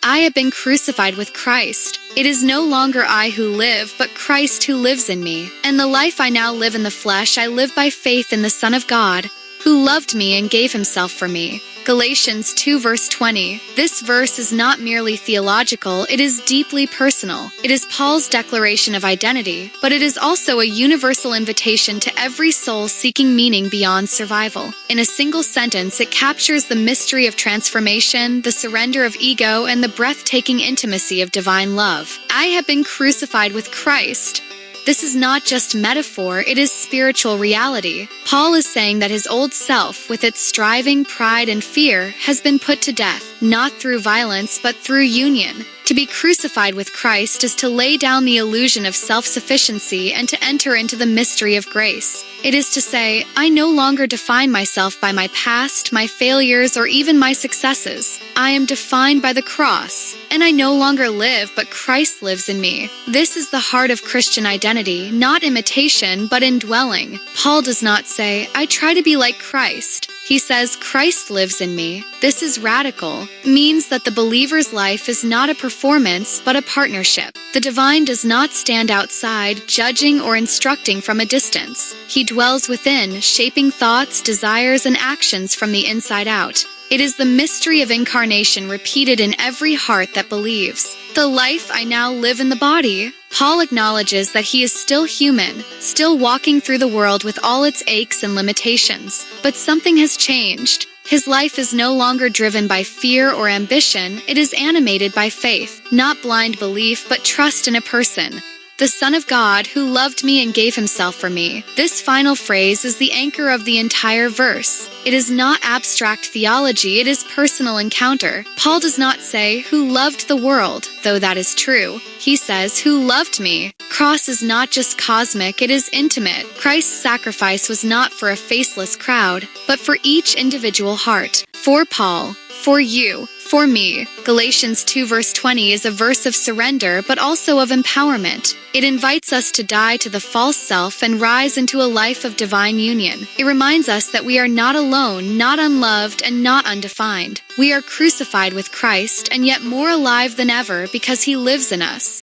I have been crucified with Christ. It is no longer I who live, but Christ who lives in me. And the life I now live in the flesh, I live by faith in the Son of God, who loved me and gave himself for me. Galatians 2 verse 20. This verse is not merely theological, it is deeply personal. It is Paul's declaration of identity, but it is also a universal invitation to every soul seeking meaning beyond survival. In a single sentence, it captures the mystery of transformation, the surrender of ego, and the breathtaking intimacy of divine love. I have been crucified with Christ. This is not just metaphor, it is spiritual reality. Paul is saying that his old self, with its striving, pride, and fear, has been put to death, not through violence, but through union. To be crucified with Christ is to lay down the illusion of self-sufficiency and to enter into the mystery of grace. It is to say, I no longer define myself by my past, my failures, or even my successes. I am defined by the cross, and I no longer live, but Christ lives in me. This is the heart of Christian identity, not imitation, but indwelling. Paul does not say, I try to be like Christ. He says, Christ lives in me. This is radical, means that the believer's life is not a performance, but a partnership. The divine does not stand outside, judging or instructing from a distance. He dwells within, shaping thoughts, desires, and actions from the inside out. It is the mystery of incarnation repeated in every heart that believes. The life I now live in the body. Paul acknowledges that he is still human, still walking through the world with all its aches and limitations. But something has changed. His life is no longer driven by fear or ambition, it is animated by faith, not blind belief, but trust in a person. The Son of God, who loved me and gave himself for me. This final phrase is the anchor of the entire verse. It is not abstract theology, it is personal encounter. Paul does not say, who loved the world, though that is true. He says, who loved me. Cross is not just cosmic, it is intimate. Christ's sacrifice was not for a faceless crowd, but for each individual heart. For Paul, for you, for me. Galatians 2 verse 20 is a verse of surrender, but also of empowerment. It invites us to die to the false self and rise into a life of divine union. It reminds us that we are not alone, not unloved, and not undefined. We are crucified with Christ, and yet more alive than ever because he lives in us.